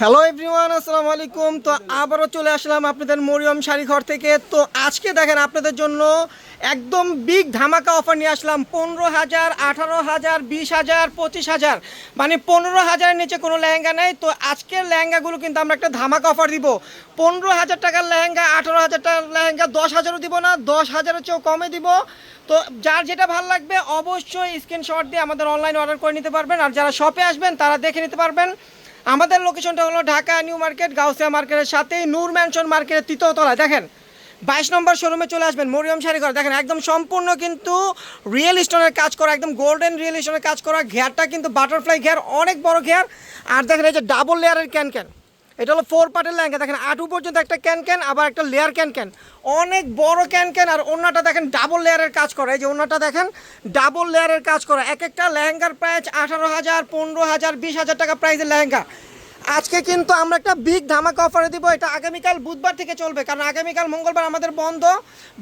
Hello everyone, আসসালামু আলাইকুম। তো আবারও চলে আসলাম আপনাদের মরিয়ম শাড়ি ঘর থেকে। তো আজকে দেখেন আপনাদের জন্য একদম বিগ ধামাকা অফার নিয়ে আসলাম। 15,000, 18,000, 20,000, 25,000, মানে 15,000-এর নিচে কোনো লেহেঙ্গা নেই। তো আজকের লেহেঙ্গাগুলো কিন্তু আমরা একটা ধামাকা অফার দিব। 15,000 টাকার লেহেঙ্গা, 18,000 টাকার লেহেঙ্গা 10,000ও দিব না, 10,000-এর চেয়েও কমে দিব। তো যার যেটা ভালো লাগবে অবশ্যই স্ক্রিনশট দিয়ে আমাদের অনলাইন অর্ডার করে নিতে পারবেন। আর যারা শপে আসবেন তারা দেখে নিতে পারবেন। আমাদের লোকেশনটা হলো ঢাকা নিউ মার্কেট, গাউসিয়া মার্কেটের সাথেই নূর ম্যানশন মার্কেটের তৃতীয় তলায়। দেখেন 22 নম্বর শোরুমে চলে আসবেন, মরিয়ম শাড়ি ঘর। দেখেন একদম সম্পূর্ণ কিন্তু রিয়েল স্টোনের কাজ করা, একদম গোল্ডেন রিয়েল স্টোনের কাজ করা। ঘেরটা কিন্তু বাটারফ্লাই ঘের, অনেক বড় ঘের। আর দেখেন এই যে ডাবল লেয়ারের ক্যান, এটা হলো 4 পার্টের লেহেঙ্গা। দেখেন আটু পর্যন্ত একটা ক্যান, আবার একটা লেয়ার ক্যান, অনেক বড় ক্যান। আর ওড়নাটা দেখেন ডাবল লেয়ারের কাজ করা। এই যে ওড়নাটা দেখেন ডাবল লেয়ারের কাজ করা। এক একটা লেহেঙ্গার প্রাইস 18,000, 15,000, 20,000 টাকা প্রাইসের লেহেঙ্গা। আজকে কিন্তু আমরা একটা বিগ ধামাকা অফারে দিব। এটা আগামীকাল বুধবার থেকে চলবে, কারণ আগামীকাল মঙ্গলবার আমাদের বন্ধ।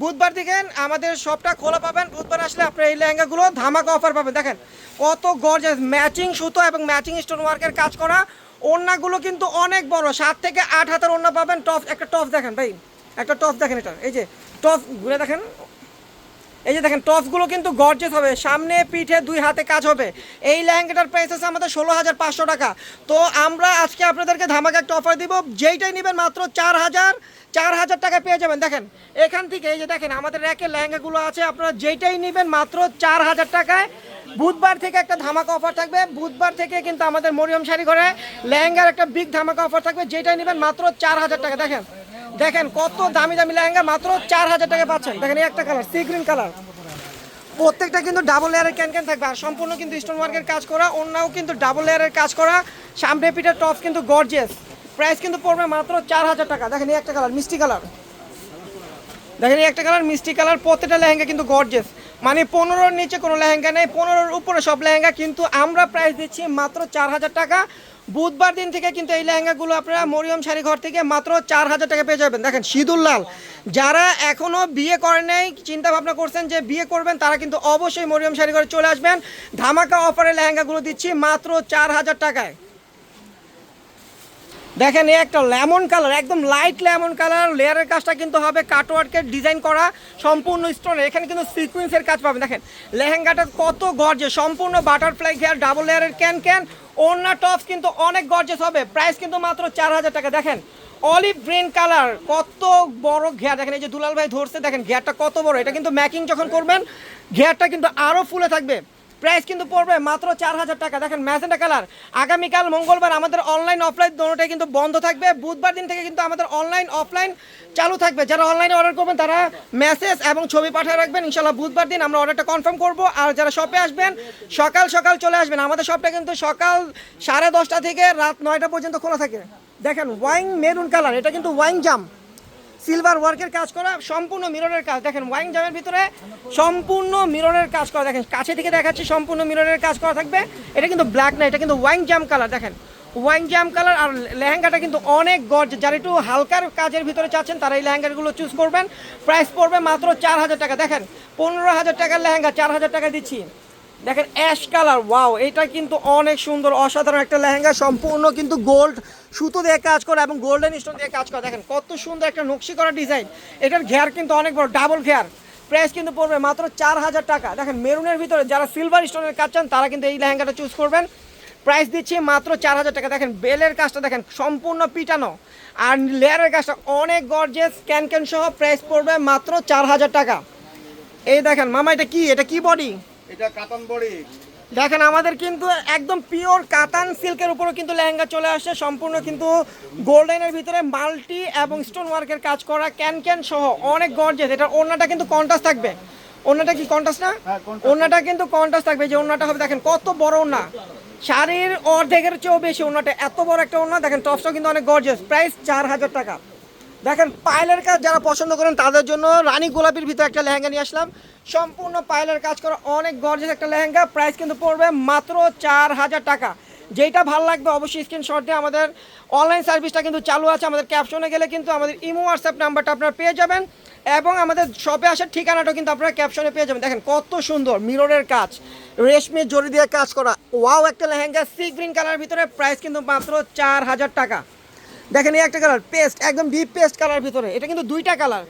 বুধবার থেকে আমাদের শপটা খোলা পাবেন। বুধবার আসলে আপনার এই লেহেঙ্গাগুলো ধামাকা অফার পাবেন। দেখেন কত গর্জাস ম্যাচিং সুতো এবং ম্যাচিং স্টোন ওয়ার্কের কাজ করা। ওড়নাগুলো কিন্তু অনেক বড়, 7 থেকে 8 হাতের ওড়না পাবেন। টপ, একটা টপ দেখেন ভাই, একটা টপ দেখেন। এটা এই যে টপ ঘুরে দেখেন, এই যে দেখেন টপসগুলো কিন্তু গর্জেস হবে, সামনে পিঠে 2 হাতে কাজ হবে। এই লেহেঙ্গাটার প্রাইস আছে আমাদের 16,500 টাকা। তো আমরা আজকে আপনাদেরকে ধামাকা একটা অফার দিব। যেইটাই নেবেন মাত্র 4,000 টাকা পেয়ে যাবেন। দেখেন এখান থেকে এই যে দেখেন আমাদের র্যাকের লেহেঙ্গাগুলো আছে, আপনারা যেইটাই নেবেন মাত্র 4,000 টাকায়। বুধবার থেকে একটা ধামাকা অফার থাকবে। বুধবার থেকে কিন্তু আমাদের মরিয়ম শাড়ি ঘরে লেহেঙ্গার একটা বিগ ধামাকা অফার থাকবে। যেটাই নেবেন মাত্র 4,000 টাকা। দেখেন দেখেন কত দামি দামি লেহেঙ্গা মাত্র 4,000 টাকা পাচ্ছেন। দেখেন এই একটা কালার, সি গ্রিন কালার, প্রত্যেকটা কিন্তু ডাবল লেয়ারের ক্যান থাকবে। আর সম্পূর্ণ কিন্তু স্টোন ওয়ার্কের কাজ করা, অন্যও কিন্তু ডাবল লেয়ারের কাজ করা। সামনে পিঠের টপস কিন্তু গর্জিয়াস। প্রাইস কিন্তু পড়বে মাত্র 4,000 টাকা। দেখেন এই একটা কালার মিষ্টি কালার, দেখেন এই একটা কালার মিষ্টি কালার। প্রত্যেকটা লেহেঙ্গা কিন্তু গর্জিয়াস, মানে 15-র নিচে কোনো লেহেঙ্গা নেই, 15-র উপরে সব লেহেঙ্গা। কিন্তু আমরা প্রাইস দিচ্ছি মাত্র 4,000 টাকা। বুধবার দিন থেকে কিন্তু এই লেহেঙ্গাগুলো আপনারা মরিয়ম শাড়ি ঘর থেকে মাত্র 4,000 টাকা পেয়ে যাবেন। দেখেন সিঁদুর লাল, যারা এখনও বিয়ে করেন নাই, চিন্তা ভাবনা করছেন যে বিয়ে করবেন, তারা কিন্তু অবশ্যই মরিয়ম শাড়ি ঘরে চলে আসবেন। ধামাকা অফারে লেহেঙ্গাগুলো দিচ্ছি মাত্র 4,000 টাকায়। দেখেন এই একটা লেমন কালার, একদম লাইট লেমন কালার। লেয়ারের কাজটা কিন্তু হবে কাটওয়ার্কের ডিজাইন করা, সম্পূর্ণ স্টোনে। এখানে কিন্তু সিকুয়েন্সের কাজ পাবেন। দেখেন লেহেঙ্গাটা কত গর্জে, সম্পূর্ণ বাটারফ্লাই ঘের, ডাবল লেয়ারের ক্যান। ওড়না টপস কিন্তু অনেক গর্জেস হবে। প্রাইস কিন্তু মাত্র 4,000 টাকা। দেখেন অলিভ গ্রিন কালার, কত বড় ঘের। দেখেন এই যে দুলাল ভাই ধরছে, দেখেন ঘেরটা কত বড়। এটা কিন্তু ম্যাকিং যখন করবেন ঘেরটা কিন্তু আরও ফুলে থাকবে। প্রাইস কিন্তু পড়বে মাত্র 4,000 টাকা। দেখেন ম্যাজেন্টা কালার। আগামীকাল মঙ্গলবার আমাদের অনলাইন অফলাইন দুটোটাই কিন্তু বন্ধ থাকবে। বুধবার দিন থেকে কিন্তু আমাদের অনলাইন অফলাইন চালু থাকবে। যারা অনলাইনে অর্ডার করবেন তারা মেসেজ এবং ছবি পাঠিয়ে রাখবেন। ইনশাল্লাহ বুধবার দিন আমরা অর্ডারটা কনফার্ম করব। আর যারা শপে আসবেন সকাল সকাল চলে আসবেন। আমাদের শপটা কিন্তু সকাল 10:30 থেকে রাত 9টা পর্যন্ত খোলা থাকে। দেখেন ওয়াইন মেরুন কালার, এটা কিন্তু ওয়াইন জাম, সিলভার ওয়ার্কের কাজ করা, সম্পূর্ণ মিররের কাজ। দেখেন ওয়াইন জামের ভিতরে সম্পূর্ণ মিররের কাজ করা। দেখেন কাছে থেকে দেখাচ্ছি, সম্পূর্ণ মিররের কাজ করা থাকবে। এটা কিন্তু ব্ল্যাক না, এটা কিন্তু ওয়াইন জাম কালার। দেখেন ওয়াইন জাম কালার। আর লেহেঙ্গাটা কিন্তু অনেক গর্জ। যারা একটু হালকার কাজের ভিতরে চাচ্ছেন তারা এই লেহেঙ্গাগুলো চুজ করবেন। প্রাইস পড়বে মাত্র 4,000 টাকা। দেখেন 15,000 টাকার লেহেঙ্গা 4,000 টাকা দিচ্ছি। দেখেন অ্যাশ কালার, ওয়াও, এটা কিন্তু অনেক সুন্দর, অসাধারণ একটা লেহেঙ্গা। সম্পূর্ণ কিন্তু গোল্ড সুতো দিয়ে কাজ করা এবং গোল্ডেন স্টোন দিয়ে কাজ করা। দেখেন কত সুন্দর একটা নকশি করা ডিজাইন। এটার ঘের কিন্তু অনেক বড়, ডাবল ঘের। প্রাইস কিন্তু পড়বে মাত্র 4,000 টাকা। দেখেন মেরুনের ভিতরে যারা সিলভার স্টোনের কাজ চান তারা কিন্তু এই লেহেঙ্গাটা চুজ করবেন। প্রাইস দিচ্ছি মাত্র 4,000 টাকা। দেখেন বেলের কাজটা দেখেন সম্পূর্ণ পিটানো, আর লেয়ারের কাজটা অনেক গর্জেস, ক্যান সহ। প্রাইস পড়বে মাত্র 4,000 টাকা। এই দেখেন মামা, এটা কি, এটা কি বডি? এটা কাতান বড়ি। দেখেন আমাদের কিন্তু একদম পিওর কাতান সিল্কের উপরে কিন্তু লেহেঙ্গা চলে আসছে, সম্পূর্ণ কিন্তু গোল্ডেনের ভিতরে মাল্টি এবং স্টোন ওয়ার্কের কাজ করা, ক্যান সহ, অনেক গর্জেস। এটার ওড়নাটা কিন্তু কন্ট্রাস্ট থাকবে। ওড়নাটা কি কন্ট্রাস্ট না? ওড়নাটা কিন্তু কন্ট্রাস্ট থাকবে। যে ওড়নাটা হবে দেখেন কত বড় ওড়না, শাড়ির অর্ধেকের চেয়েও বেশি ওড়নাটা, এত বড় একটা ওড়না। দেখেন টপসটাও কিন্তু অনেক গর্জেস। প্রাইস 4,000 টাকা। দেখেন পাইলের কাজ যারা পছন্দ করেন তাদের জন্য রানী গোলাপির ভিতরে একটা লেহেঙ্গা নিয়ে আসলাম, সম্পূর্ণ পাইলের কাজ করা, অনেক গর্জেস একটা লেহেঙ্গা। প্রাইস কিন্তু পড়বে মাত্র 4,000 টাকা। যেটা ভালো লাগবে অবশ্যই স্ক্রিনশট দিয়ে আমাদের অনলাইন সার্ভিসটা কিন্তু চালু আছে। আমাদের ক্যাপশনে গেলে কিন্তু আমাদের ইমো হোয়াটসঅ্যাপ নাম্বারটা আপনারা পেয়ে যাবেন এবং আমাদের শপে আসার ঠিকানাটাও কিন্তু আপনারা ক্যাপশনে পেয়ে যাবেন। দেখেন কত সুন্দর মিররের কাজ, রেশমির জড়ি দিয়ে কাজ করা, ওয়াও একটা লেহেঙ্গা সি গ্রিন কালার ভিতরে, প্রাইস কিন্তু মাত্র 4000 টাকা। দেখেন এই একটা কালার পেস্ট, একদম ডিপ পেস্ট কালার ভিতরে, এটা কিন্তু দুইটা কালার,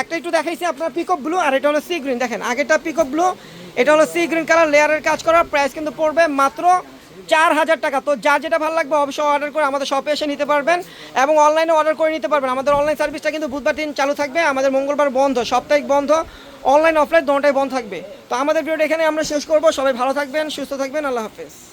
একটা একটু দেখাইছি আপনার পিকক ব্লু আর এটা হলো সি গ্রিন। দেখেন আগেরটা পিকক ব্লু, এটা হলো সি গ্রিন কালার, লেয়ারের কাজ করা, প্রাইস কিন্তু পড়বে মাত্র 4000 টাকা। তো যার যেটা ভালো লাগবে অবশ্যই অর্ডার করে আমাদের শপে এসে নিতে পারবেন এবং অনলাইনে অর্ডার করে নিতে পারবেন। আমাদের অনলাইন সার্ভিসটা কিন্তু বুধবার দিন চালু থাকবে, আমাদের মঙ্গলবার বন্ধ, সাপ্তাহিক বন্ধ, অনলাইন অফলাইন দুটোটাই বন্ধ থাকবে। তো আমাদের ভিডিওটা এখানে আমরা শেষ করবো। সবাই ভালো থাকবেন, সুস্থ থাকবেন, আল্লাহ হাফেজ।